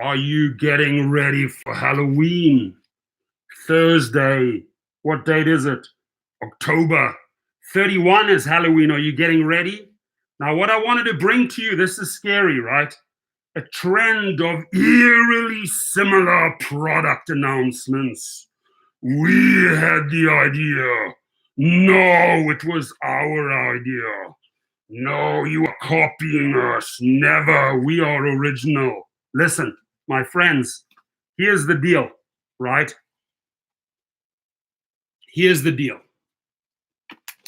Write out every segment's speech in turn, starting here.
Are you getting ready for Halloween? Thursday. What date is it? October 31 is Halloween. Are you getting ready? Now, what I wanted to bring to you, this is scary, right? A trend of eerily similar product announcements. We had the idea. No, it was our idea. No, you are copying us. Never. We are original. Listen, my friends, here's the deal, right? Here's the deal.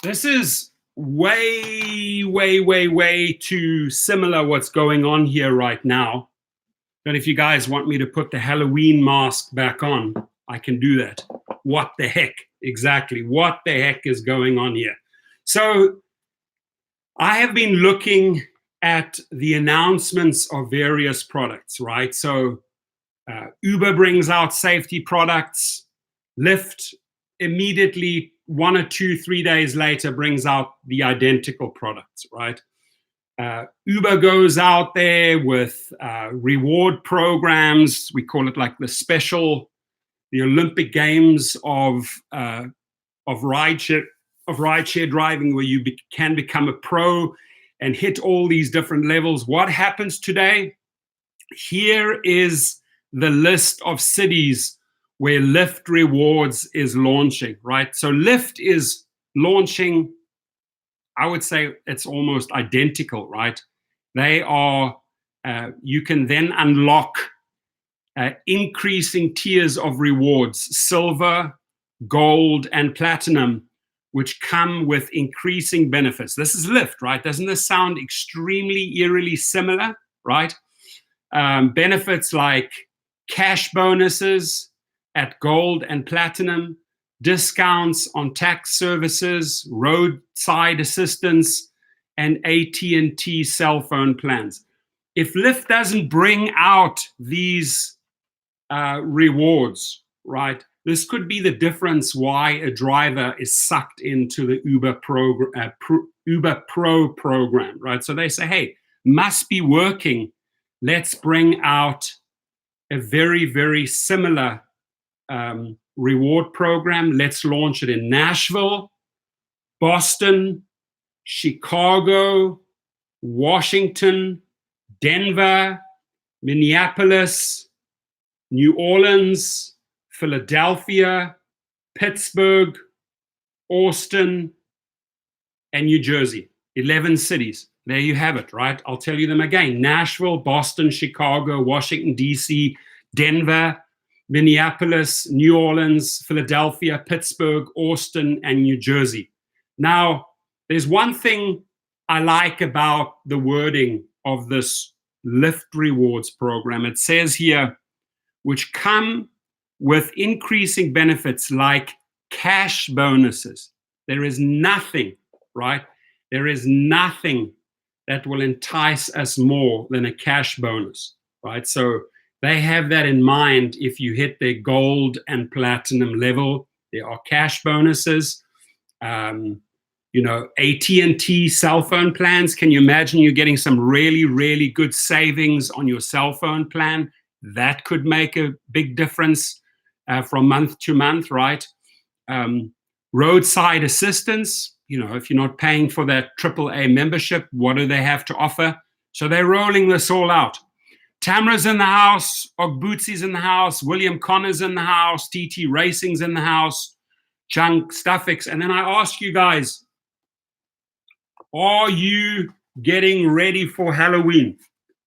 This is way, way, way, way too similar what's going on here right now. But if you guys want me to put the Halloween mask back on, I can do that. What the heck? Exactly. What the heck is going on here? So I have been looking at the announcements of various products, right? So Uber brings out safety products. Lyft immediately 1 or 2, 3 days later brings out the identical products, right? Uber goes out there with reward programs. We call it like the Olympic Games of rideshare driving, where you can become a pro and hit all these different levels. What happens today? Here is the list of cities where Lyft Rewards is launching, right? So Lyft is launching, I would say it's almost identical, right? They are, you can then unlock increasing tiers of rewards, silver, gold, and platinum, which come with increasing benefits. This is Lyft, right? Doesn't this sound extremely eerily similar, right? Benefits like cash bonuses at gold and platinum, discounts on tax services, roadside assistance, and AT&T cell phone plans. If Lyft doesn't bring out these rewards, right, this could be the difference why a driver is sucked into the Uber Pro program, right? So they say, hey, must be working. Let's bring out a very, very similar reward program. Let's launch it in Nashville, Boston, Chicago, Washington, Denver, Minneapolis, New Orleans, Philadelphia, Pittsburgh, Austin, and New Jersey. 11 cities. There you have it, right? I'll tell you them again. Nashville, Boston, Chicago, Washington, D.C., Denver, Minneapolis, New Orleans, Philadelphia, Pittsburgh, Austin, and New Jersey. Now, there's one thing I like about the wording of this Lyft Rewards program. It says here, which come with increasing benefits like cash bonuses. There is nothing, right? There is nothing that will entice us more than a cash bonus, right? So they have that in mind. If you hit their gold and platinum level, there are cash bonuses. AT&T cell phone plans. Can you imagine you're getting some really, really good savings on your cell phone plan? That could make a big difference from month to month, right? Roadside assistance. If you're not paying for that AAA membership, what do they have to offer? So they're rolling this all out. Tamra's in the house, Ogbootsie's in the house, William Connor's in the house, TT Racing's in the house, Junk Stuffix. And then I ask you guys, are you getting ready for Halloween?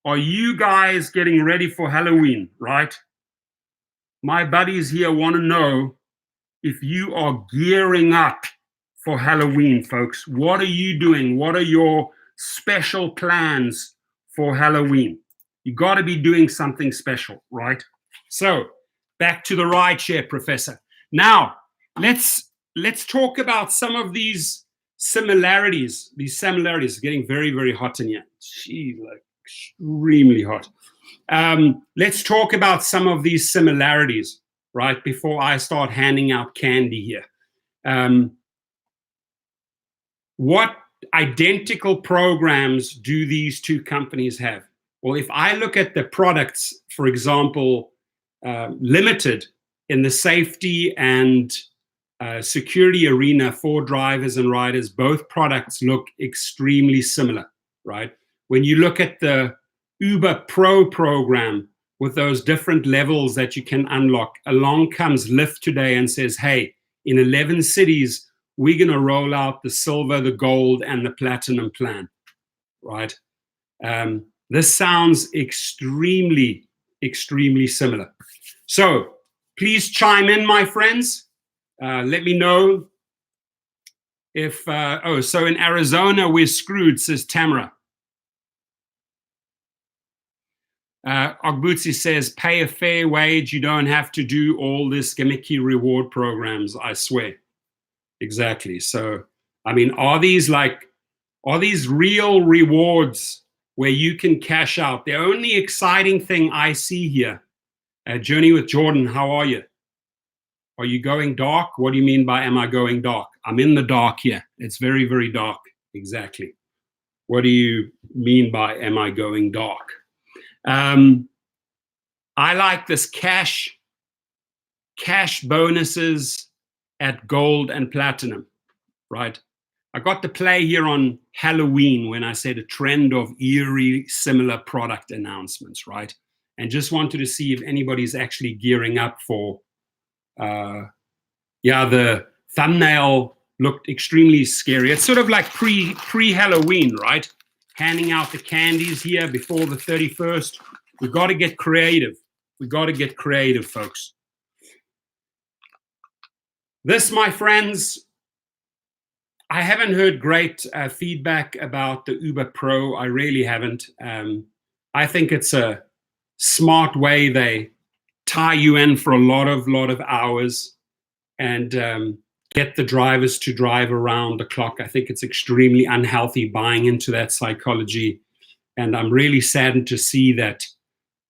Are you guys getting ready for Halloween, right? My buddies here want to know if you are gearing up for Halloween, folks. What are you doing? What are your special plans for Halloween? You got to be doing something special, right? So back to the rideshare, Professor. Now, let's talk about some of these similarities. These similarities are getting very, very hot in here. Gee, like extremely hot. Let's talk about some of these similarities, right, before I start handing out candy here. What identical programs do these two companies have? Well, if I look at the products, for example, limited in the safety and security arena for drivers and riders, both products look extremely similar, right? When you look at the Uber Pro program with those different levels that you can unlock, along comes Lyft today and says, hey, in 11 cities, we're going to roll out the silver, the gold, and the platinum plan, right? This sounds extremely, extremely similar. So please chime in, my friends. Let me know if, so in Arizona, we're screwed, says Tamara. Ogbutsi says, pay a fair wage. You don't have to do all this gimmicky reward programs, I swear. Exactly. So, I mean, are these real rewards where you can cash out? The only exciting thing I see here, Journey with Jordan, how are you? Are you going dark? What do you mean by am I going dark? I'm in the dark here. It's very, very dark. Exactly. What do you mean by am I going dark? I like this cash bonuses at gold and platinum, right? I got to play here on Halloween when I said a trend of eerie similar product announcements, right? And just wanted to see if anybody's actually gearing up for, the thumbnail looked extremely scary. It's sort of like pre-Halloween, right? Handing out the candies here before the 31st. We've got to get creative. We've got to get creative, folks. This, my friends, I haven't heard great feedback about the Uber Pro. I really haven't. I think it's a smart way. They tie you in for a lot of hours and get the drivers to drive around the clock. I think it's extremely unhealthy buying into that psychology. And I'm really saddened to see that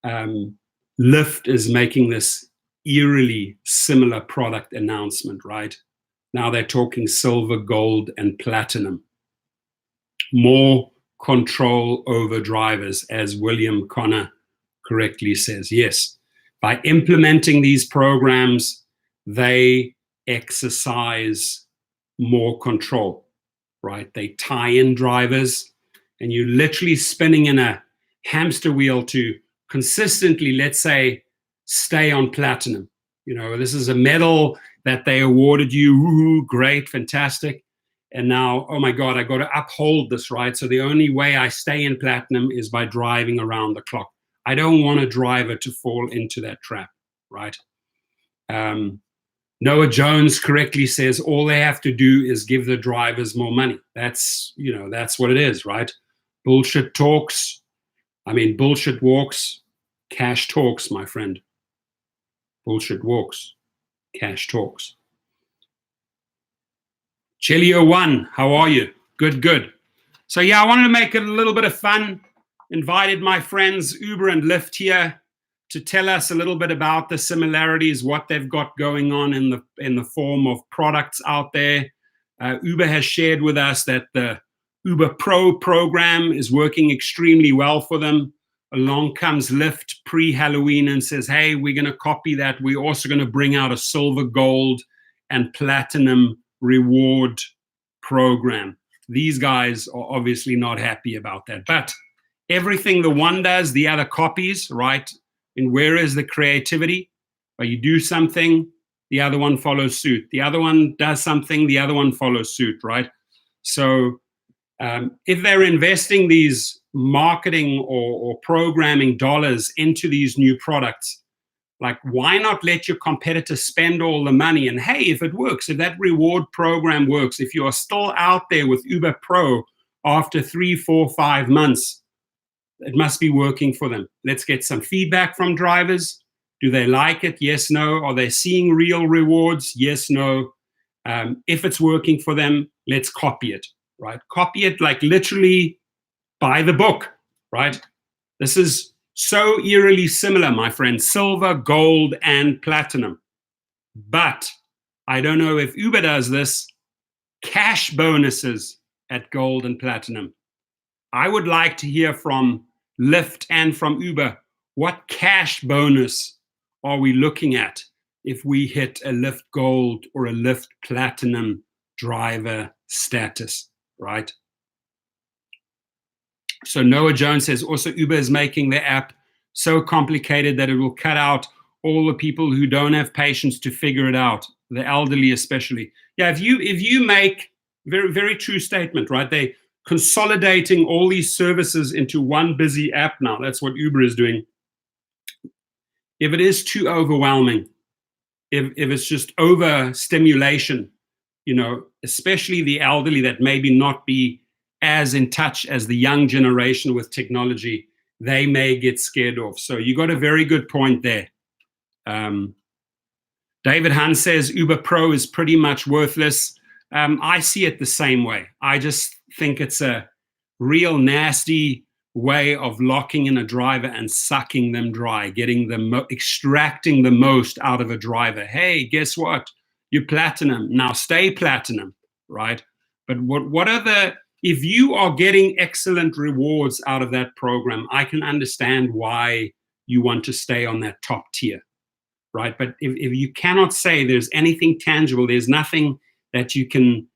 Lyft is making this eerily similar product announcement, right? Now they're talking silver, gold, and platinum. More control over drivers, as William Connor correctly says. Yes, by implementing these programs, they exercise more control, right? They tie in drivers, and you're literally spinning in a hamster wheel to consistently, let's say, stay on platinum. You know, this is a medal that they awarded you. Woohoo, great, fantastic. And now, oh my God, I got to uphold this, right? So the only way I stay in platinum is by driving around the clock. I don't want a driver to fall into that trap, right? Noah Jones correctly says all they have to do is give the drivers more money. That's what it is, right? Bullshit talks. I mean, bullshit walks, cash talks, my friend. Bullshit walks, cash talks. Chelio1, how are you? Good. So yeah, I wanted to make it a little bit of fun. Invited my friends Uber and Lyft here to tell us a little bit about the similarities, what they've got going on in the form of products out there. Uber has shared with us that the Uber Pro program is working extremely well for them. Along comes Lyft pre-Halloween and says, hey, we're going to copy that. We're also going to bring out a silver, gold, and platinum reward program. These guys are obviously not happy about that. But everything the one does, the other copies, right? And where is the creativity? Well, you do something, the other one follows suit. The other one does something, the other one follows suit, right? So if they're investing these marketing or programming dollars into these new products, like why not let your competitor spend all the money? And hey, if it works, if that reward program works, if you are still out there with Uber Pro after 3, 4, 5 months, it must be working for them. Let's get some feedback from drivers. Do they like it? Yes, no. Are they seeing real rewards? Yes, no. If it's working for them, let's copy it, right? Copy it like literally by the book, right? This is so eerily similar, my friend. Silver, gold, and platinum. But I don't know if Uber does this. Cash bonuses at gold and platinum. I would like to hear from Lyft and from Uber, what cash bonus are we looking at if we hit a Lyft Gold or a Lyft Platinum driver status, right? So Noah Jones says, also Uber is making their app so complicated that it will cut out all the people who don't have patience to figure it out, the elderly especially. Yeah, if you make, very, very true statement, right? They consolidating all these services into one busy app now. That's what Uber is doing. If it is too overwhelming, if it's just overstimulation, especially the elderly that maybe not be as in touch as the young generation with technology, they may get scared off. So you got a very good point there. David Hunt says Uber Pro is pretty much worthless. I see it the same way. I just think it's a real nasty way of locking in a driver and sucking them dry, getting them, extracting the most out of a driver. Hey, guess what? You're platinum. Now stay platinum, right? But what are the, if you are getting excellent rewards out of that program, I can understand why you want to stay on that top tier, right? But if you cannot say there's anything tangible, there's nothing that you can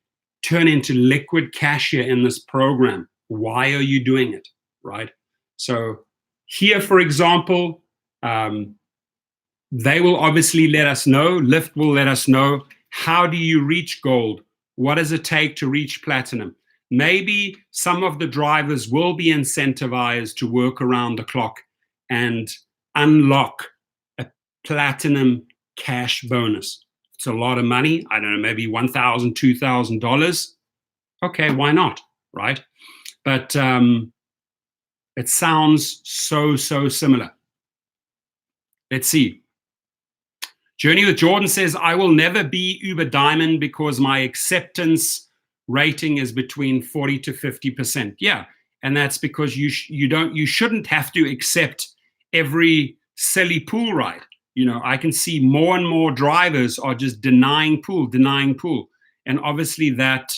turn into liquid cash here in this program, why are you doing it, right? So here, for example, they will obviously let us know, Lyft will let us know, how do you reach gold? What does it take to reach platinum? Maybe some of the drivers will be incentivized to work around the clock and unlock a platinum cash bonus. It's a lot of money. I don't know, maybe $1,000, $2,000. Okay, why not, right? But it sounds so similar. Let's see. Journey with Jordan says, I will never be Uber Diamond because my acceptance rating is between 40 to 50%. Yeah, and that's because you shouldn't have to accept every silly pool ride. I can see more and more drivers are just denying pool. And obviously that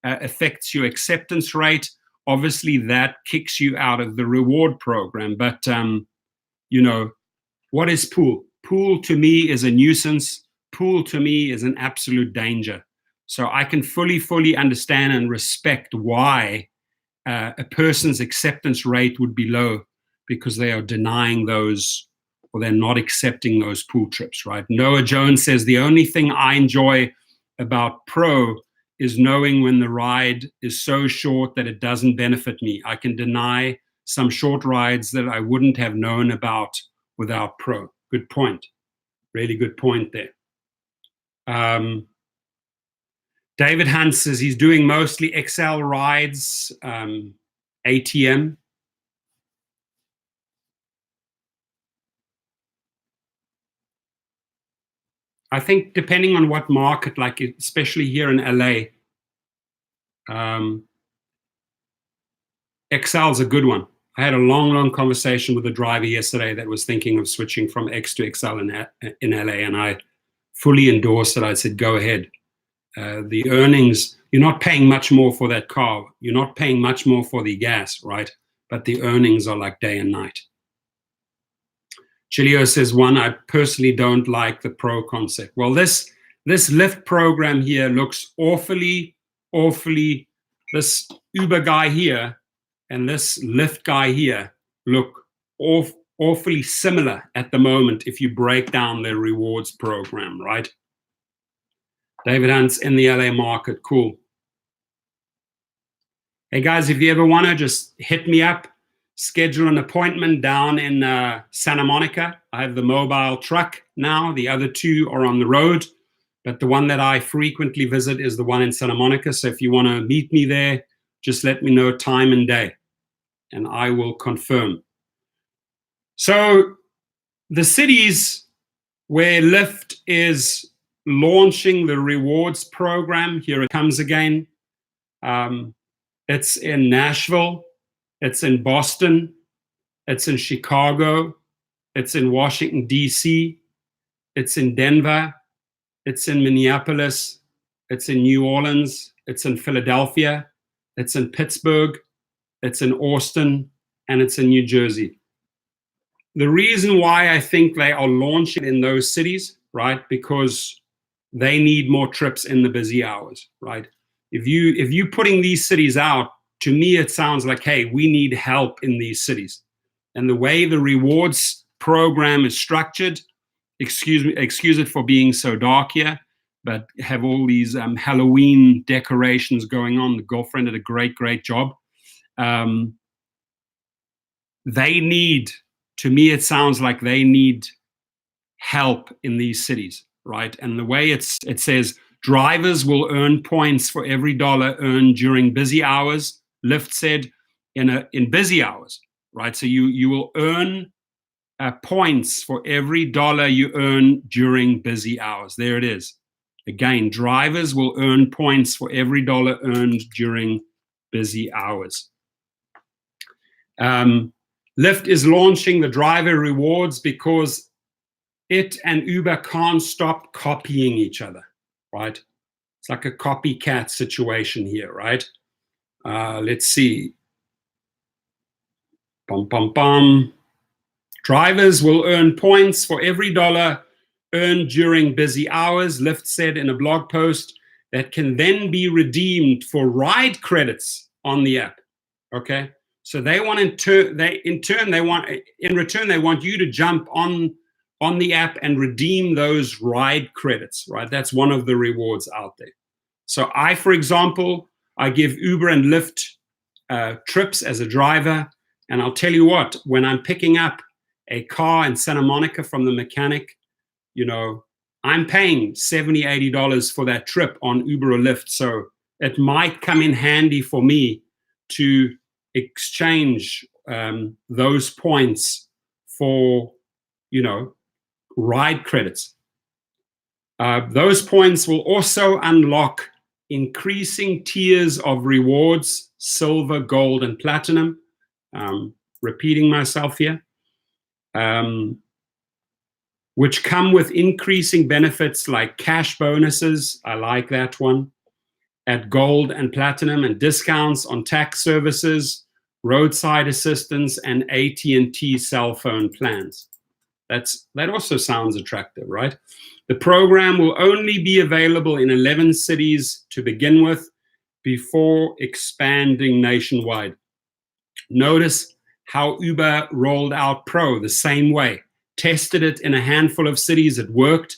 affects your acceptance rate. Obviously that kicks you out of the reward program. But, what is pool? Pool to me is a nuisance. Pool to me is an absolute danger. So I can fully understand and respect why a person's acceptance rate would be low, because they are denying those, or they're not accepting those pool trips, right? Noah Jones says, the only thing I enjoy about Pro is knowing when the ride is so short that it doesn't benefit me. I can deny some short rides that I wouldn't have known about without Pro. Good point. Really good point there. David Hunt says he's doing mostly XL rides, ATM. I think depending on what market, like especially here in LA, XL is a good one. I had a long conversation with a driver yesterday that was thinking of switching from X to XL in LA, and I fully endorsed it. I said, go ahead. The earnings, you're not paying much more for that car. You're not paying much more for the gas, right? But the earnings are like day and night. Chilio says, one, I personally don't like the Pro concept. Well, this Lyft program here looks awfully, this Uber guy here and this Lyft guy here look awfully similar at the moment if you break down their rewards program, right? David Hunt's in the LA market, cool. Hey guys, if you ever want to, just hit me up, schedule an appointment down in Santa Monica. I have the mobile truck now. The other two are on the road, but the one that I frequently visit is the one in Santa Monica. So if you want to meet me there, just let me know time and day, and I will confirm. So the cities where Lyft is launching the rewards program, here it comes again. It's in Nashville, it's in Boston, it's in Chicago, it's in Washington, D.C., it's in Denver, it's in Minneapolis, it's in New Orleans, it's in Philadelphia, it's in Pittsburgh, it's in Austin, and it's in New Jersey. The reason why I think they are launching in those cities, right, because they need more trips in the busy hours, right? If you're putting these cities out, to me it sounds like, hey, we need help in these cities. And the way the rewards program is structured, excuse it for being so dark here, but have all these Halloween decorations going on. The girlfriend did a great job. They need, to me, it sounds like they need help in these cities, right? And the way it says, drivers will earn points for every dollar earned during busy hours. Lyft said in busy hours, right? So you will earn points for every dollar you earn during busy hours. There it is. Again, drivers will earn points for every dollar earned during busy hours. Lyft is launching the driver rewards because it and Uber can't stop copying each other, right? It's like a copycat situation here, right? Let's see. Drivers will earn points for every dollar earned during busy hours, Lyft said in a blog post, that can then be redeemed for ride credits on the app. Okay, so they want in return they want you to jump on the app and redeem those ride credits, right? That's one of the rewards out there. So for example, I give Uber and Lyft trips as a driver, and I'll tell you what, when I'm picking up a car in Santa Monica from the mechanic, you know, I'm paying $70, $80 for that trip on Uber or Lyft. So it might come in handy for me to exchange those points for, you know, ride credits. Those points will also unlock increasing tiers of rewards, silver, gold, and platinum. Repeating myself here. Which come with increasing benefits like cash bonuses, I like that one, at gold and platinum, and discounts on tax services, roadside assistance, and AT&T cell phone plans. That also sounds attractive, right? The program will only be available in 11 cities to begin with before expanding nationwide. Notice how Uber rolled out Pro the same way. Tested it in a handful of cities, it worked.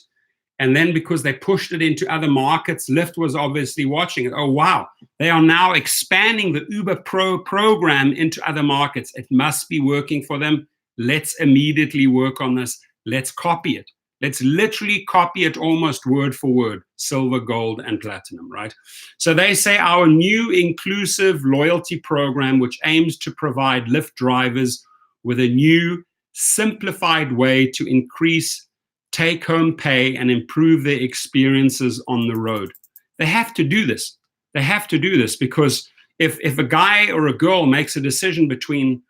And then because they pushed it into other markets, Lyft was obviously watching it. Oh, wow, they are now expanding the Uber Pro program into other markets. It must be working for them. Let's immediately work on this. Let's copy it. Let's literally copy it almost word for word, silver, gold, and platinum, right? So they say our new inclusive loyalty program, which aims to provide Lyft drivers with a new simplified way to increase take-home pay and improve their experiences on the road. They have to do this. They have to do this because if a guy or a girl makes a decision between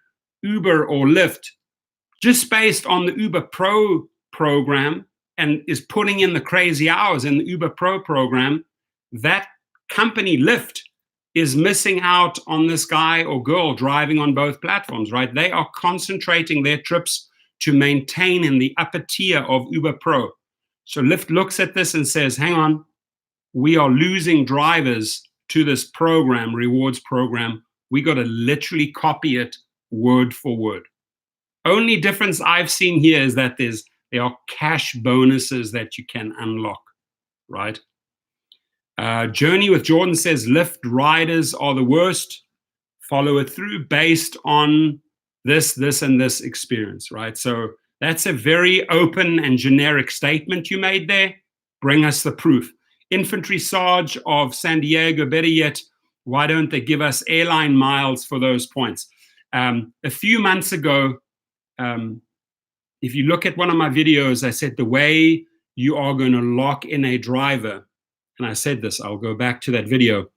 Uber or Lyft just based on the Uber Pro program and is putting in the crazy hours in the Uber Pro program, that company Lyft is missing out on this guy or girl driving on both platforms, right? They are concentrating their trips to maintain in the upper tier of Uber Pro. So Lyft looks at this and says, hang on, we are losing drivers to this program, rewards program. We got to literally copy it word for word. Only difference I've seen here is that there are cash bonuses that you can unlock, right? Journey with Jordan says Lyft riders are the worst. Follow it through based on this, and this experience, right? So that's a very open and generic statement you made there. Bring us the proof. Infantry Sarge of San Diego, better yet, why don't they give us airline miles for those points? A few months ago, if you look at one of my videos, I said the way you are going to lock in a driver, and I said this, I'll go back to that video,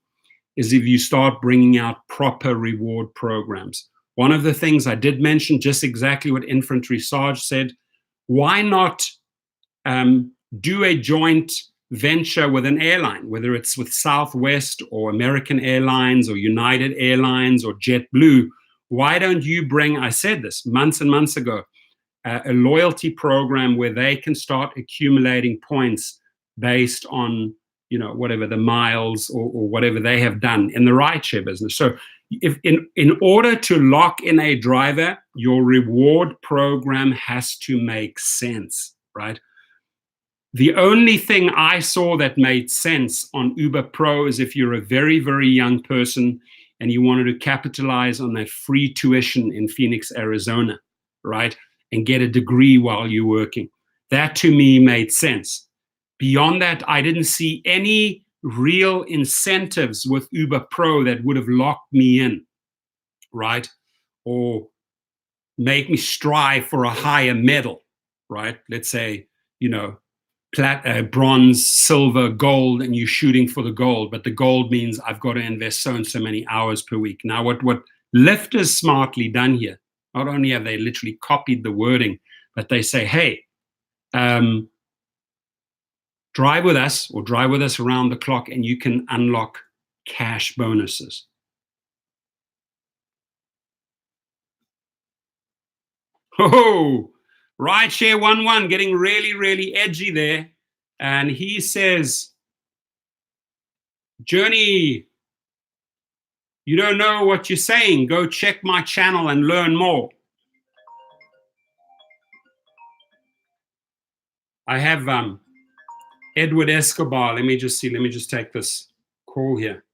is if you start bringing out proper reward programs. One of the things I did mention, just exactly what Infantry Sarge said, why not do a joint venture with an airline, whether it's with Southwest or American Airlines or United Airlines or JetBlue, why don't you bring, I said this months and months ago, a loyalty program where they can start accumulating points based on, whatever the miles or whatever they have done in the rideshare business. So if in order to lock in a driver, your reward program has to make sense, right? The only thing I saw that made sense on Uber Pro is if you're a very, very young person and you wanted to capitalize on that free tuition in Phoenix, Arizona, right? And get a degree while you're working. That to me made sense. Beyond that, I didn't see any real incentives with Uber Pro that would have locked me in, right? Or make me strive for a higher medal, right? Let's say, bronze, silver, gold, and you're shooting for the gold, but the gold means I've got to invest so and so many hours per week. Now, what Lyft has smartly done here, not only have they literally copied the wording, but they say, hey, drive with us or drive with us around the clock and you can unlock cash bonuses. Oh, Rideshare 11 getting really, really edgy there. And he says, Journey, you don't know what you're saying. Go check my channel and learn more. I have Edward Escobar. Let me just see. Let me just take this call here.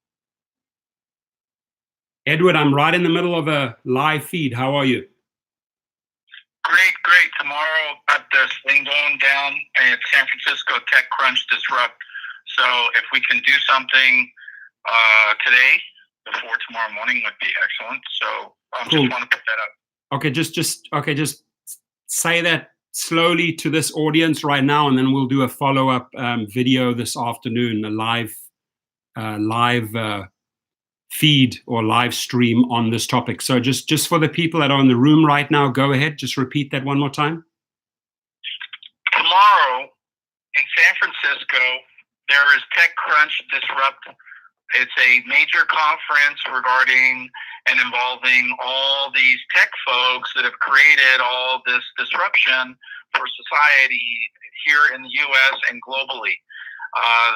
Edward, I'm right in the middle of a live feed. How are you? Great. Tomorrow, got this thing going down at San Francisco TechCrunch Disrupt. So if we can do something today before tomorrow morning would be excellent. So I cool. Just want to put that up. Okay, just say that slowly to this audience right now, and then we'll do a follow-up video this afternoon, a live feed or live stream on this topic. So just for the people that are in the room right now, go ahead, just repeat that one more time. Tomorrow in San Francisco, there is TechCrunch Disrupt. It's a major conference regarding and involving all these tech folks that have created all this disruption for society here in the U.S. and globally.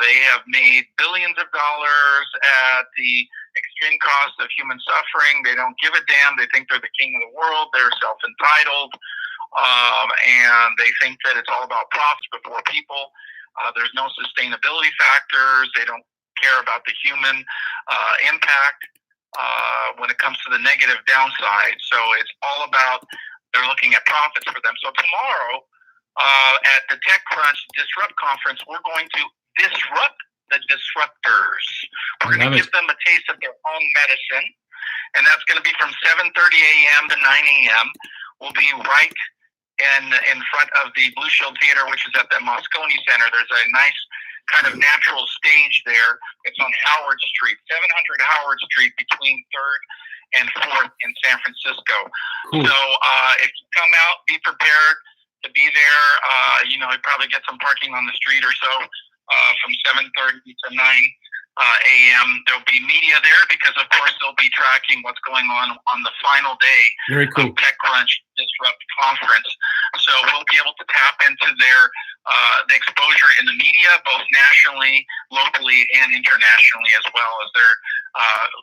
They have made billions of dollars at the extreme cost of human suffering. They don't give a damn. They think they're the king of the world. They're self-entitled. And they think that it's all about profits before people. There's no sustainability factors. They don't care about the human impact when it comes to the negative downside. So it's all about, they're looking at profits for them. So tomorrow at the TechCrunch Disrupt Conference, we're going to disrupt the disruptors. We're going to give them a taste of their own medicine, and that's going to be from 7:30 a.m. to 9 a.m. We'll be right in front of the Blue Shield Theater, which is at the Moscone Center. There's a nice kind of natural stage there. It's on Howard Street, 700 Howard Street, between 3rd and 4th in San Francisco. Cool. So if you come out, be prepared to be there. You probably get some parking on the street or so. From 7:30 to 9 a.m. There'll be media there because, of course, they'll be tracking what's going on the final day Very cool. of TechCrunch Disrupt Conference. So we'll be able to tap into their the exposure in the media, both nationally, locally, and internationally, as well as they're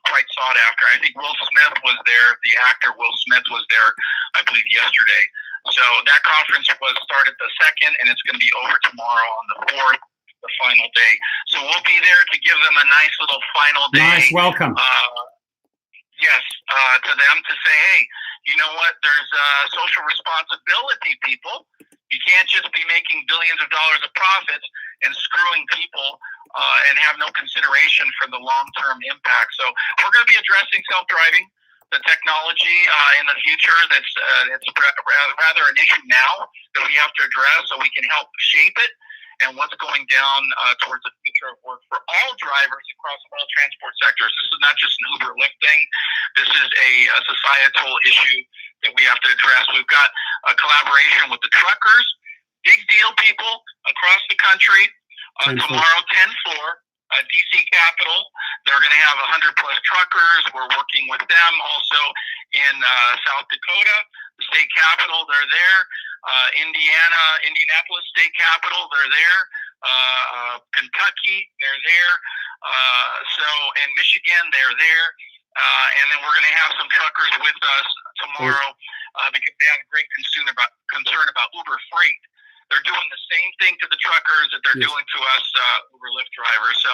quite sought after. I think Will Smith was there. The actor Will Smith was there, I believe, yesterday. So that conference was started the 2nd, and it's going to be over tomorrow on the 4th. The final day. So we'll be there to give them a nice little final day. Nice welcome. Yes, to them to say, hey, you know what? There's social responsibility, people. You can't just be making billions of dollars of profits and screwing people and have no consideration for the long-term impact. So we're going to be addressing self-driving, the technology in the future it's rather an issue now that we have to address so we can help shape it. And what's going down towards the future of work for all drivers across all transport sectors. This is not just an Uber Lyft thing. This is a societal issue that we have to address. We've got a collaboration with the truckers. Big deal, people across the country. Tomorrow, 10-4, DC Capital. They're going to have 100+ truckers. We're working with them. Also, in South Dakota, the state capital, they're there. Indianapolis state capital, they're there. Kentucky, they're there. And Michigan, they're there. And then we're going to have some truckers with us tomorrow because they have a great concern about Uber Freight. They're doing the same thing to the truckers that they're doing to us Uber Lyft drivers. So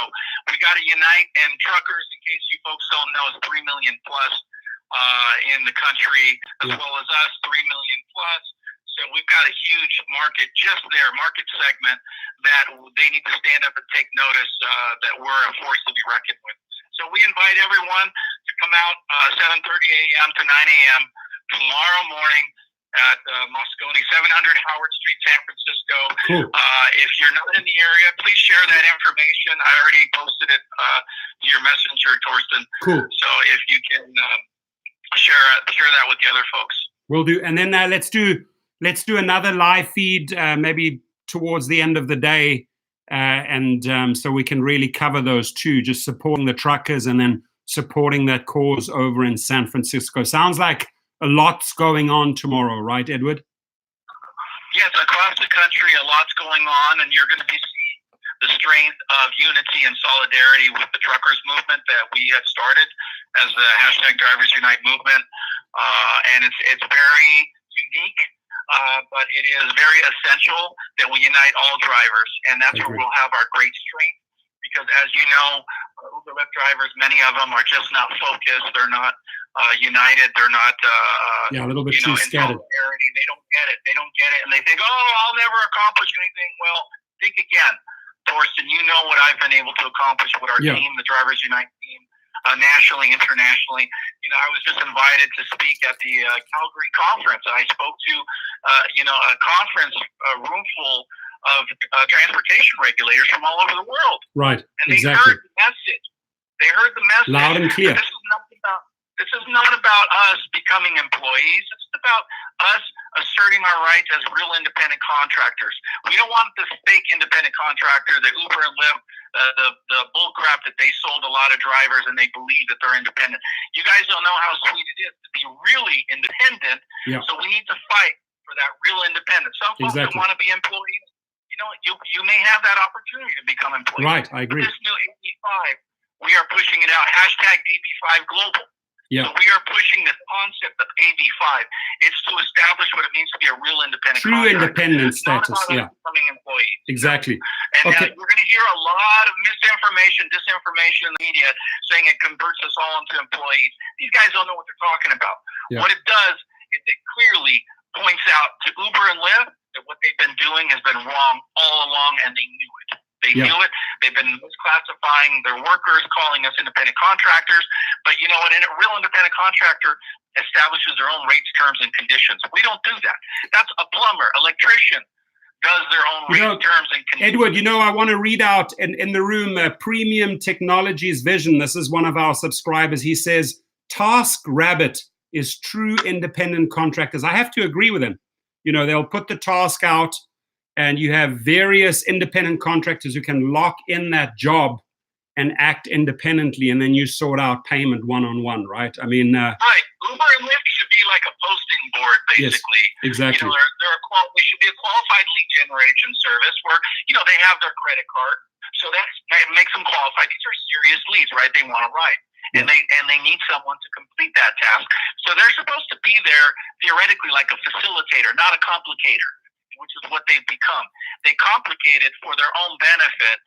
we got to unite. And truckers, in case you folks don't know, is 3 million plus in the country, as well as us, 3 million plus. So we've got a huge market just there, market segment that they need to stand up and take notice that we're a force to be reckoned with. So we invite everyone to come out 7:30 a.m. to 9 a.m. tomorrow morning at Moscone, 700 Howard Street, San Francisco. Cool. If you're not in the area, please share that information. I already posted it to your messenger, Torsten. Cool. So if you can share that with the other folks. Will do. And then let's do another live feed maybe towards the end of the day, and so we can really cover those two, just supporting the truckers and then supporting that cause over in San Francisco. Sounds like a lot's going on tomorrow, right, Edward? Yes, across the country, a lot's going on, and you're going to be seeing the strength of unity and solidarity with the truckers movement that we have started as the #Drivers Unite movement. And it's very unique, but it is very essential that we unite all drivers, and that's where we'll have our great strength. Because as you know, Uber Lyft drivers, many of them are just not focused. They're not united. They're not a little bit too scattered. They don't get it. And they think, oh, I'll never accomplish anything. Well, think again, Torsten. You know what I've been able to accomplish with our team, the Drivers Unite team, nationally, internationally. I was just invited to speak at the Calgary conference. I spoke to a conference room full of transportation regulators from all over the world. Right. And they heard the message. Loud and clear. This is not about us becoming employees. It's about us asserting our rights as real independent contractors. We don't want this fake independent contractor, the Uber and Lyft, the bull crap that they sold a lot of drivers and they believe that they're independent. You guys don't know how sweet it is to be really independent. Yeah. So we need to fight for that real independence. Some folks that want to be employees, you may have that opportunity to become employees. Right, I agree. But this new AB5, we are pushing it out. #AB5 Global. Yeah. So we are pushing this concept of AB5. It's to establish what it means to be a real independent true contractor. Independent status. Not about becoming employees. Exactly. And we're going to hear a lot of misinformation, disinformation in the media saying it converts us all into employees. These guys don't know what they're talking about. Yeah. What it does is it clearly points out to Uber and Lyft that what they've been doing has been wrong all along, and they knew it. They knew it. They've been misclassifying their workers, calling us independent contractors. But you know what? A real independent contractor establishes their own rates, terms, and conditions. We don't do that. That's a plumber, electrician does their own rates, terms, and conditions. Edward, I want to read out in the room Premium Technologies Vision. This is one of our subscribers. He says, TaskRabbit is true independent contractors. I have to agree with him. They'll put the task out, and you have various independent contractors who can lock in that job and act independently, and then you sort out payment one-on-one, right? Right. Uber and Lyft should be like a posting board, basically. Yes, exactly. They should be a qualified lead generation service where, they have their credit card. So that makes them qualified. These are serious leads, right? They want to ride. And they need someone to complete that task. So they're supposed to be there theoretically like a facilitator, not a complicator, which is what they've become. They complicate it for their own benefit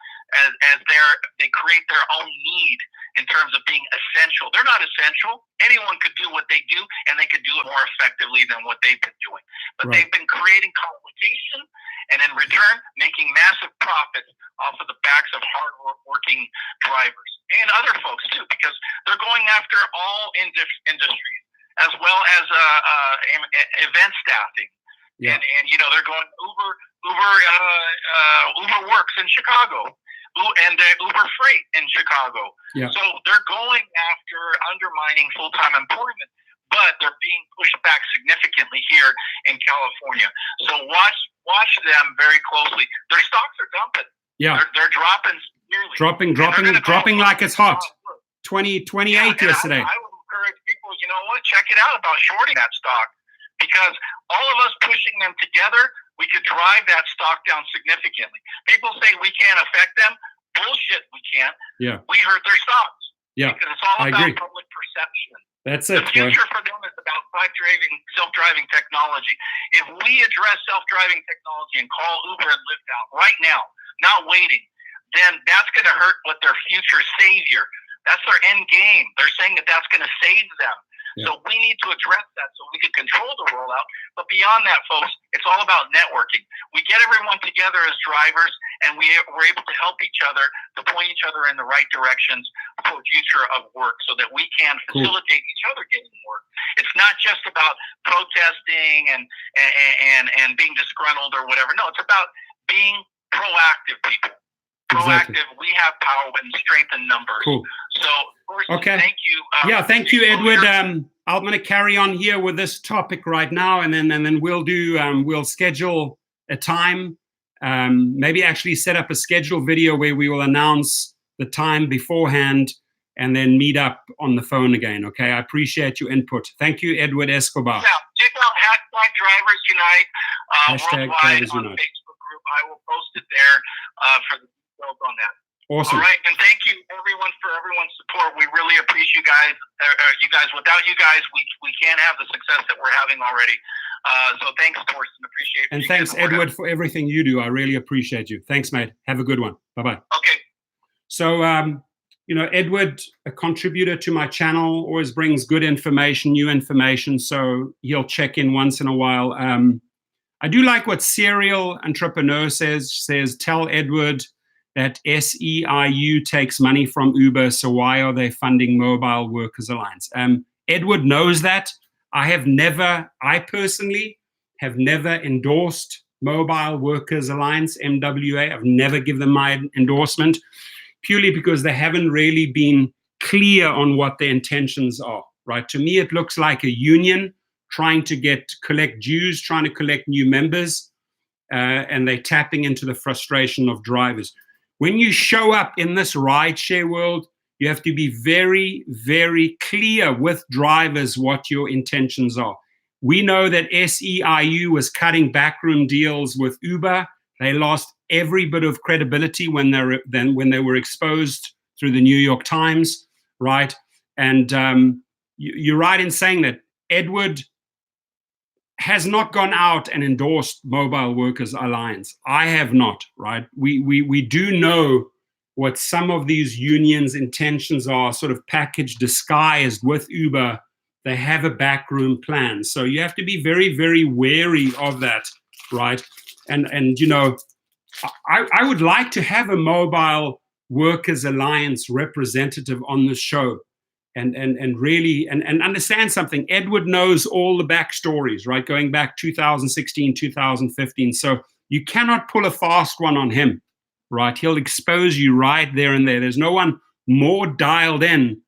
as they create their own need in terms of being essential. They're not essential. Anyone could do what they do, and they could do it more effectively than what they've been doing. But they've been creating complication, and in return, making massive profits off of the backs of hard-working drivers and other folks, too, because they're going after all industries, as well as event staffing. Yeah. And they're going Uber Works in Chicago, and Uber Freight in Chicago. Yeah. So they're going after undermining full-time employment, but they're being pushed back significantly here in California. So watch them very closely. Their stocks are dumping. Yeah, they're dropping severely. Dropping like it's hot. 28 yesterday. I would encourage people well, you know what? Check it out about shorting that stock, because all of us pushing them together, we could drive that stock down significantly. People say we can't affect them. Bullshit, we can't. Yeah. We hurt their stocks. Yeah. Because it's all I about agree. public perception. That's it. The future for them is about self-driving technology. If we address self-driving technology and call Uber and Lyft out right now, not waiting, then that's going to hurt what their future savior. That's their end game. They're saying that that's going to save them. Yeah. So we need to address that so we can control the rollout. But beyond that, folks, it's all about networking. We get everyone together as drivers, and we're able to help each other, to point each other in the right directions for the future of work so that we can facilitate each other getting work. It's not just about protesting and being disgruntled or whatever. No, it's about being proactive people. Proactive. Exactly. We have power and strength in numbers. Cool. So, okay. Thank you. Thank you, Edward. I'm going to carry on here with this topic right now, and then we'll do. We'll schedule a time. Maybe actually set up a schedule video where we will announce the time beforehand, and then meet up on the phone again. Okay. I appreciate your input. Thank you, Edward Escobar. Yeah. Check out Drivers Unite worldwide on Unite. Facebook group. I will post it there for the on that. Awesome. All right, and thank you everyone for everyone's support. We really appreciate you guys. Without you guys, we can't have the success that we're having already. So thanks, Torsten. Appreciate it. And thanks, Edward, for everything you do. I really appreciate you. Thanks, mate. Have a good one. Bye-bye. Okay. So, Edward, a contributor to my channel, always brings good information, new information. So he'll check in once in a while. I do like what Serial Entrepreneur says, tell Edward that SEIU takes money from Uber, so why are they funding Mobile Workers Alliance? Edward knows that. I personally have never endorsed Mobile Workers Alliance, MWA. I've never given them my endorsement, purely because they haven't really been clear on what their intentions are, right? To me, it looks like a union trying to collect dues, trying to collect new members, and they're tapping into the frustration of drivers. When you show up in this rideshare world, you have to be very, very clear with drivers what your intentions are. We know that SEIU was cutting backroom deals with Uber. They lost every bit of credibility when they were exposed through the New York Times, right? And you're right in saying that Edward has not gone out and endorsed Mobile Workers Alliance. I have not, right? We do know what some of these unions' intentions are, sort of packaged, disguised with Uber. They have a backroom plan. So you have to be very, very wary of that, right? And I would like to have a Mobile Workers Alliance representative on the show. And really understand something. Edward knows all the backstories, right? Going back 2016, 2015. So you cannot pull a fast one on him, right? He'll expose you right there and there. There's no one more dialed in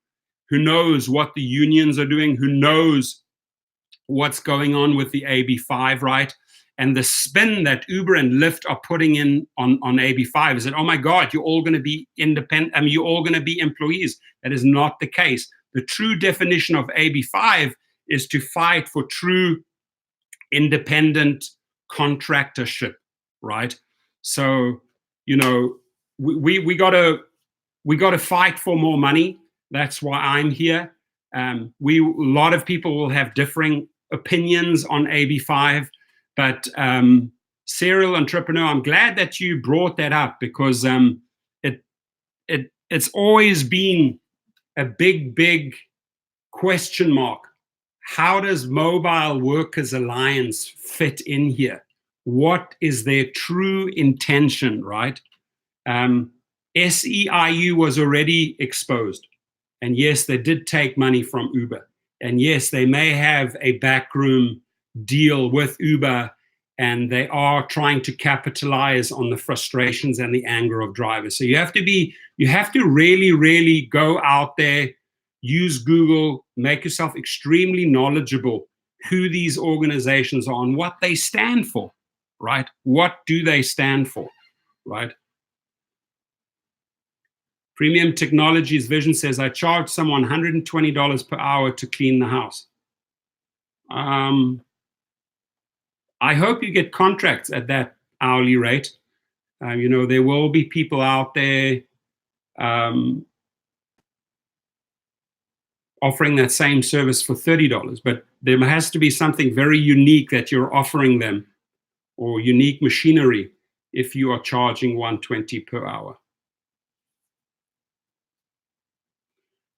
who knows what the unions are doing, who knows what's going on with the AB5, right? And the spin that Uber and Lyft are putting in on AB5 is that, oh my God, you're all going to be independent. I mean, you're all going to be employees. That is not the case. The true definition of AB5 is to fight for true independent contractorship, right? So, we got to fight for more money. That's why I'm here. A lot of people will have differing opinions on AB5. But Serial Entrepreneur, I'm glad that you brought that up, because it's always been a big question mark. How does Mobile Workers Alliance fit in here? What is their true intention, right? SEIU was already exposed. And yes, they did take money from Uber. And yes, they may have a backroom deal with Uber, and they are trying to capitalize on the frustrations and the anger of drivers. So you have to really, really go out there, use Google, make yourself extremely knowledgeable who these organizations are and what they stand for, right? What do they stand for, right? Premium Technologies Vision says, I charge someone $120 per hour to clean the house. I hope you get contracts at that hourly rate. There will be people out there offering that same service for $30, but there has to be something very unique that you're offering them, or unique machinery, if you are charging $120 per hour.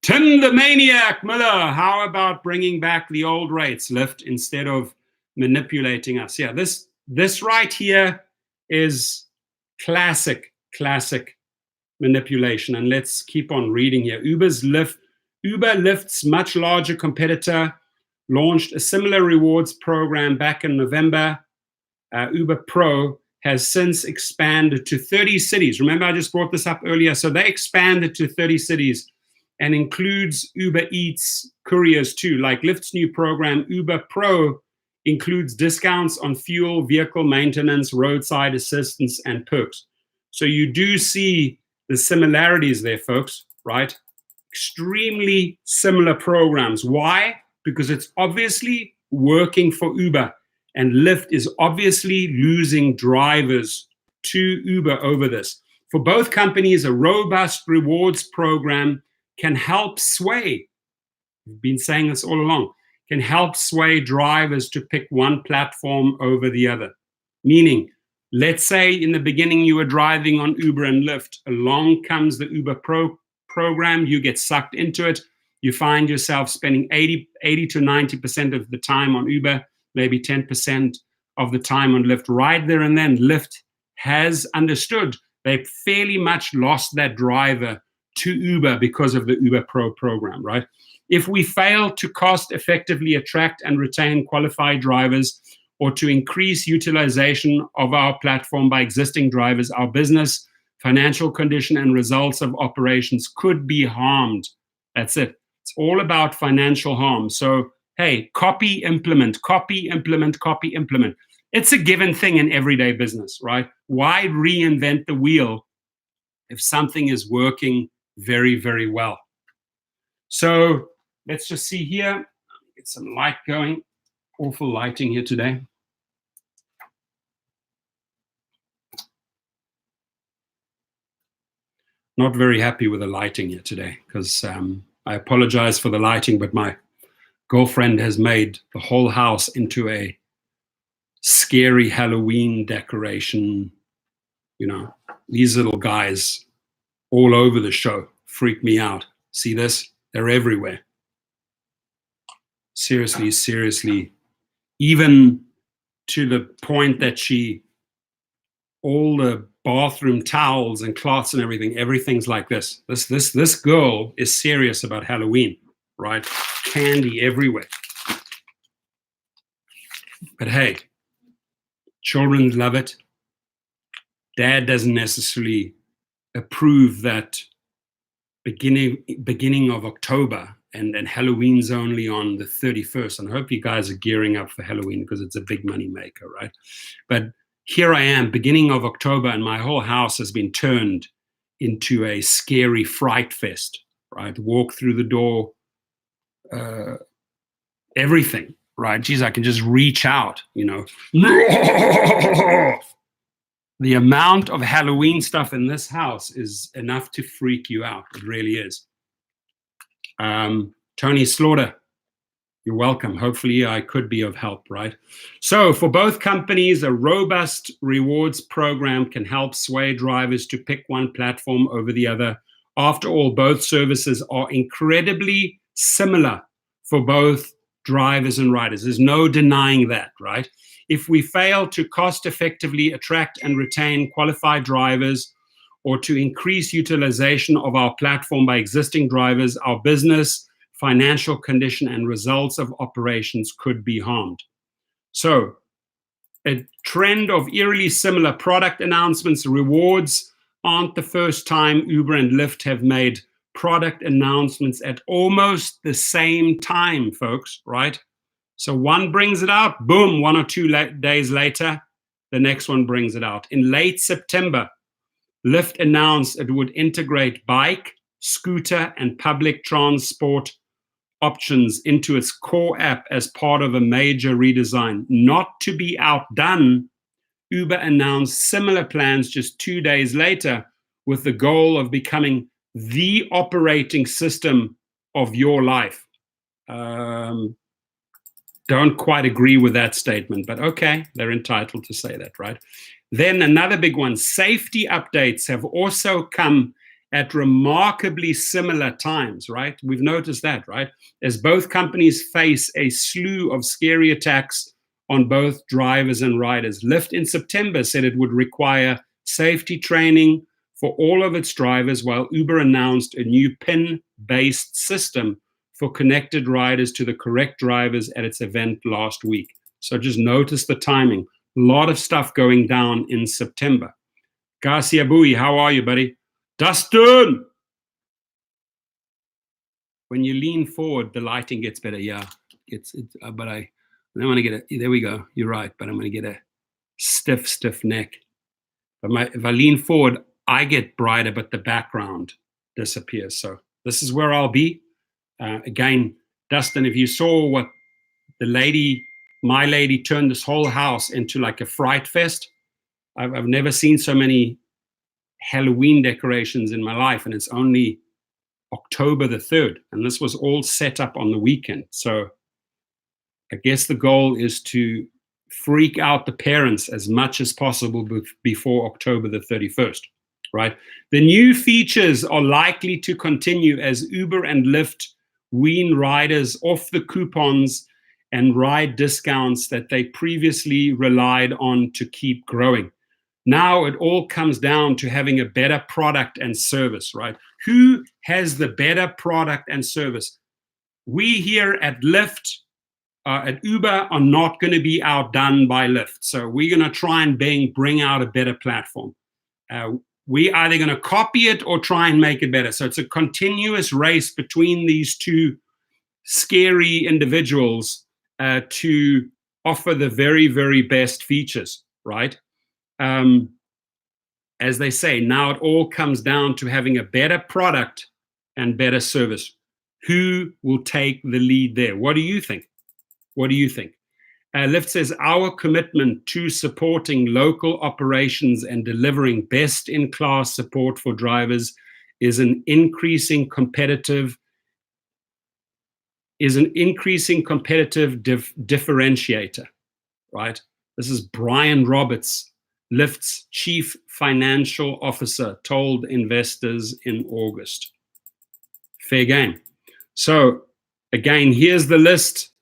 Tim the Maniac Miller, how about bringing back the old rates, Lyft, instead of manipulating us? Yeah, this right here is classic manipulation. And let's keep on reading here. Uber, Lyft's much larger competitor, launched a similar rewards program back in November. Uber Pro has since expanded to 30 cities. Remember, I just brought this up earlier. So they expanded to 30 cities and includes Uber Eats couriers too. Like Lyft's new program, Uber Pro, includes discounts on fuel, vehicle maintenance, roadside assistance, and perks. So you do see the similarities there, folks, right? Extremely similar programs. Why? Because it's obviously working for Uber, and Lyft is obviously losing drivers to Uber over this. For both companies, a robust rewards program can help sway, we've been saying this all along, can help sway drivers to pick one platform over the other. Meaning, let's say in the beginning you were driving on Uber and Lyft, along comes the Uber Pro program, you get sucked into it, you find yourself spending 80 to 90% of the time on Uber, maybe 10% of the time on Lyft. Right there and then, Lyft has understood they fairly much lost that driver to Uber because of the Uber Pro program, right? If we fail to cost effectively attract and retain qualified drivers, or to increase utilization of our platform by existing drivers, our business, financial condition, and results of operations could be harmed. That's it. It's all about financial harm. So, hey, copy, implement, copy, implement, copy, implement. It's a given thing in everyday business, right? Why reinvent the wheel if something is working very, very well? So let's just see here. Get some light going. Awful lighting here today. Not very happy with the lighting here today, because I apologize for the lighting, but my girlfriend has made the whole house into a scary Halloween decoration. These little guys all over the show freak me out. See this? They're everywhere. Seriously, even to the point that all the bathroom towels and cloths and everything's like this. This girl is serious about Halloween, right? Candy everywhere. But hey, children love it. Dad doesn't necessarily approve that beginning of October, and Halloween's only on the 31st. And I hope you guys are gearing up for Halloween, because it's a big money maker, right? But here I am, beginning of October, and my whole house has been turned into a scary fright fest, right? Walk through the door, everything, right? Geez, I can just reach out, The amount of Halloween stuff in this house is enough to freak you out. It really is. Tony Slaughter, you're welcome. Hopefully I could be of help, right? So for both companies, a robust rewards program can help sway drivers to pick one platform over the other. After all, both services are incredibly similar for both drivers and riders. There's no denying that, right? If we fail to cost effectively attract and retain qualified drivers, or to increase utilization of our platform by existing drivers, our business, financial condition, and results of operations could be harmed. So, a trend of eerily similar product announcements. Rewards aren't the first time Uber and Lyft have made product announcements at almost the same time, folks, right? So one brings it out, boom, 1 or 2 days later, the next one brings it out. In late September, Lyft announced it would integrate bike, scooter, and public transport options into its core app as part of a major redesign. Not to be outdone, Uber announced similar plans just 2 days later with the goal of becoming the operating system of your life. Don't quite agree with that statement, but okay, they're entitled to say that, right? Then another big one, safety updates have also come at remarkably similar times, right? We've noticed that, right? As both companies face a slew of scary attacks on both drivers and riders. Lyft in September said it would require safety training for all of its drivers, while Uber announced a new PIN-based system for connected riders to the correct drivers at its event last week. So just notice the timing. A lot of stuff going down in September. Garcia Bui, how are you, buddy? Dustin! When you lean forward, the lighting gets better. Yeah, but I don't want to get a, there we go. You're right, but I'm going to get a stiff neck. But if I lean forward, I get brighter, but the background disappears. So this is where I'll be. Again, Dustin, if you saw what my lady turned this whole house into like a fright fest. I've never seen so many Halloween decorations in my life, and it's only October the 3rd, and this was all set up on the weekend. So I guess the goal is to freak out the parents as much as possible before October the 31st, right? The new features are likely to continue as Uber and Lyft wean riders off the coupons and ride discounts that they previously relied on to keep growing. Now it all comes down to having a better product and service, right? Who has the better product and service? We here at Lyft, at Uber, are not going to be outdone by Lyft. So we're going to try and bring out a better platform. We either going to copy it or try and make it better. So it's a continuous race between these two scary individuals to offer the very, very best features, right? As they say, now it all comes down to having a better product and better service. Who will take the lead there? What do you think? What do you think? Lyft says, our commitment to supporting local operations and delivering best-in-class support for drivers is an increasing competitive differentiator, right? This is Brian Roberts, Lyft's chief financial officer, told investors in August. Fair game. So again, here's the list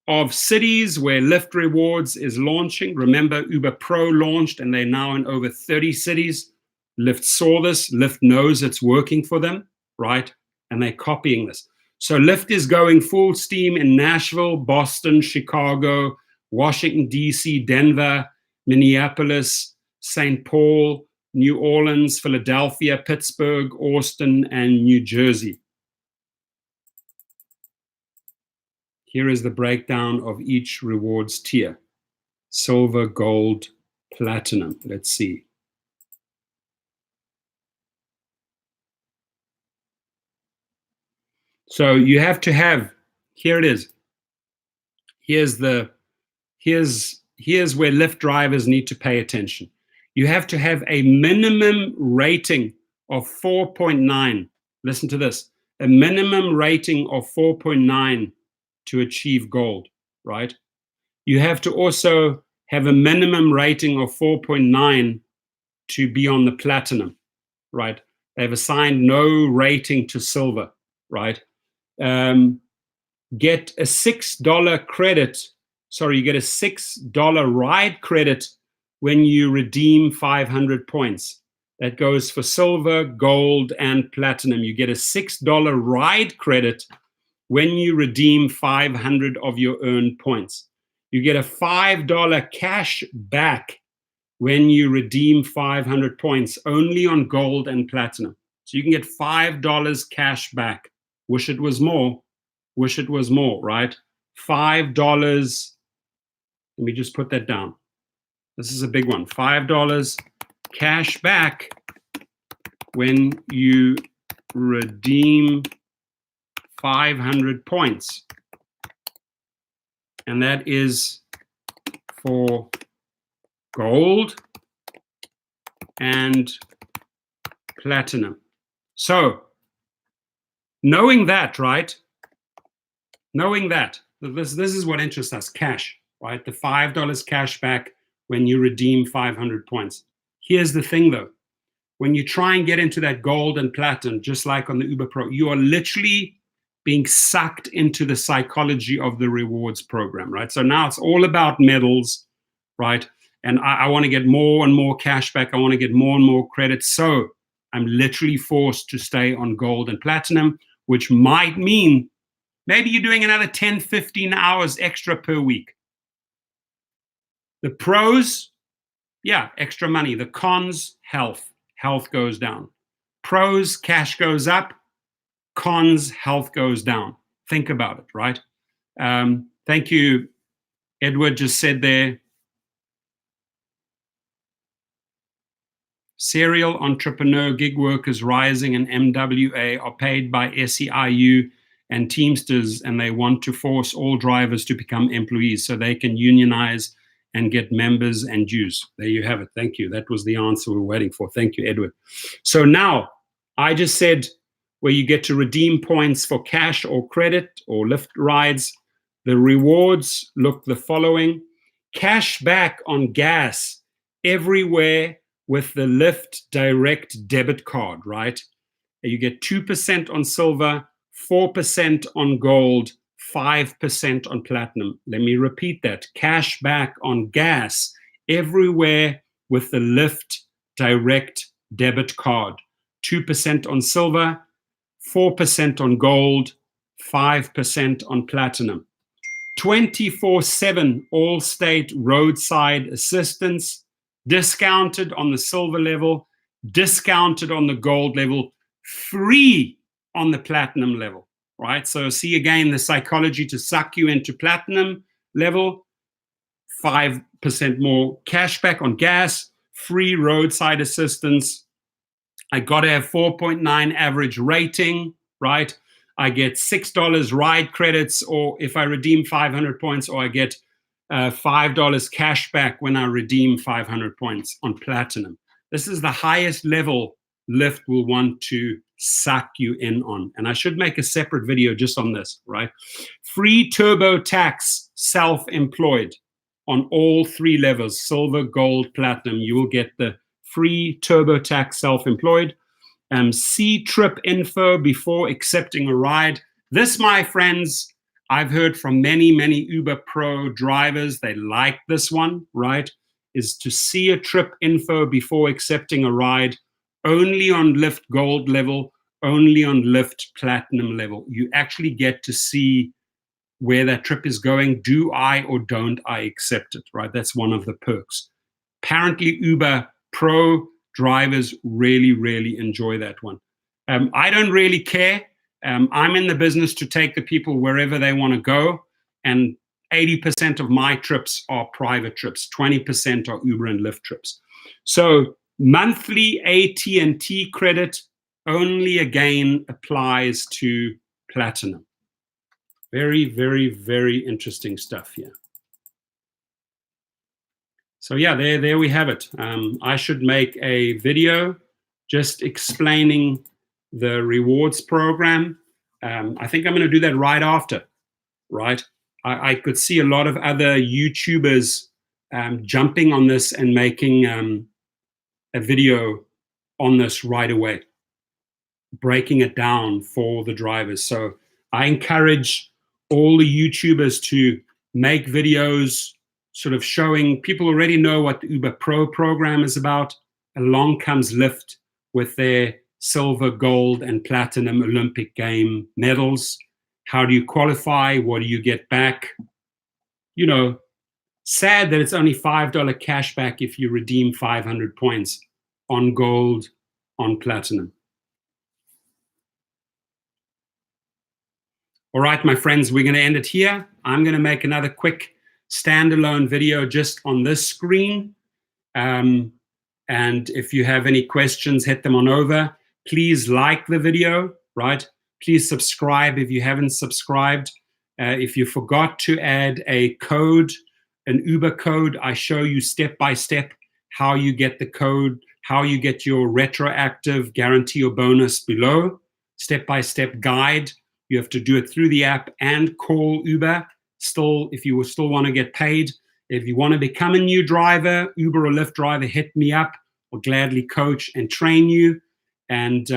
of cities where Lyft Rewards is launching. Remember, Uber Pro launched and they're now in over 30 cities. Lyft saw this. Lyft knows it's working for them, right? And they're copying this. So Lyft is going full steam in Nashville, Boston, Chicago, Washington, D.C., Denver, Minneapolis, St. Paul, New Orleans, Philadelphia, Pittsburgh, Austin, and New Jersey. Here is the breakdown of each rewards tier. Silver, gold, platinum. Let's see. So you have to have, here it is. Here's where Lyft drivers need to pay attention. You have to have a minimum rating of 4.9. Listen to this. A minimum rating of 4.9 to achieve gold, right? You have to also have a minimum rating of 4.9 to be on the platinum, right? They've assigned no rating to silver, right? Get a $6 credit. Sorry, you get a $6 ride credit when you redeem 500 points. That goes for silver, gold, and platinum. You get a $6 ride credit when you redeem 500 of your earned points. You get a $5 cash back when you redeem 500 points, only on gold and platinum. So you can get $5 cash back. Wish it was more. Wish it was more, right? $5. Let me just put that down. This is a big one. $5 cash back when you redeem 500 points. And that is for gold and platinum. So, knowing that, right? Knowing that, this is what interests us, cash, right? The $5 cash back when you redeem 500 points. Here's the thing though, when you try and get into that gold and platinum, just like on the Uber Pro, you are literally being sucked into the psychology of the rewards program, right? So now it's all about medals, right? And I want to get more and more cash back. I want to get more and more credit. So I'm literally forced to stay on gold and platinum, which might mean maybe you're doing another 10, 15 hours extra per week. The pros, yeah, extra money. The cons, health. Health goes down. Pros, cash goes up. Cons, health goes down. Think about it, right? Thank you. Edward just said there, serial entrepreneur gig workers rising in MWA are paid by SEIU and Teamsters, and they want to force all drivers to become employees so they can unionize and get members and dues. There you have it. Thank you. That was the answer we were waiting for. Thank you, Edward. So now, I just said where you get to redeem points for cash or credit or Lyft rides. The rewards look the following. Cash back on gas everywhere with the Lyft direct debit card, right? You get 2% on silver, 4% on gold, 5% on platinum. Let me repeat that. Cash back on gas everywhere with the Lyft direct debit card. 2% on silver, 4% on gold, 5% on platinum. 24/7 all-state roadside assistance, discounted on the silver level, discounted on the gold level, free on the platinum level, right? So see again the psychology to suck you into platinum level, 5% more cash back on gas, free roadside assistance. I got to have 4.9 average rating, right? I get $6 ride credits, or if I redeem 500 points, or I get $5 cash back when I redeem 500 points on platinum. This is the highest level Lyft will want to suck you in on. And I should make a separate video just on this, right? Free TurboTax self-employed on all three levels, silver, gold, platinum. You will get the free TurboTax self-employed. C-trip info before accepting a ride. This, my friends, I've heard from many, many Uber Pro drivers, they like this one, right? Is to see a trip info before accepting a ride, only on Lyft Gold level, only on Lyft Platinum level. You actually get to see where that trip is going. Do I or don't I accept it, right? That's one of the perks. Apparently, Uber Pro drivers really, really enjoy that one. I don't really care. I'm in the business to take the people wherever they want to go, and 80% of my trips are private trips. 20% are Uber and Lyft trips. So monthly AT&T credit only again applies to platinum. Very, very, very interesting stuff here. So yeah, there we have it. I should make a video just explaining the rewards program. I think I'm going to do that right after, right? I could see a lot of other YouTubers jumping on this and making a video on this right away, breaking it down for the drivers. So I encourage all the YouTubers to make videos sort of showing, people already know what the Uber Pro program is about. Along comes Lyft with their silver, gold, and platinum Olympic game medals. How do you qualify? What do you get back? You know, sad that it's only $5 cash back if you redeem 500 points on gold, on platinum. All right, my friends, we're going to end it here. I'm going to make another quick standalone video just on this screen. And if you have any questions, hit them on over. Please like the video, right? Please subscribe if you haven't subscribed. If you forgot to add a code, an Uber code, I show you step by step how you get the code, how you get your retroactive guarantee or bonus below. Step-by-step guide. You have to do it through the app and call Uber. Still, if you still want to get paid. If you want to become a new driver, Uber or Lyft driver, hit me up. I'll gladly coach and train you. And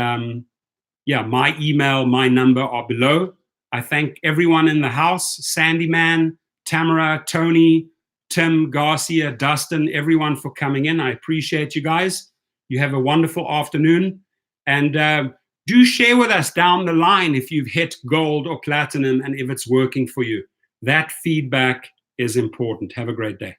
yeah, my email, my number are below. I thank everyone in the house, Sandyman, Tamara, Tony, Tim, Garcia, Dustin, everyone for coming in. I appreciate you guys. You have a wonderful afternoon. And do share with us down the line if you've hit gold or platinum and if it's working for you. That feedback is important. Have a great day.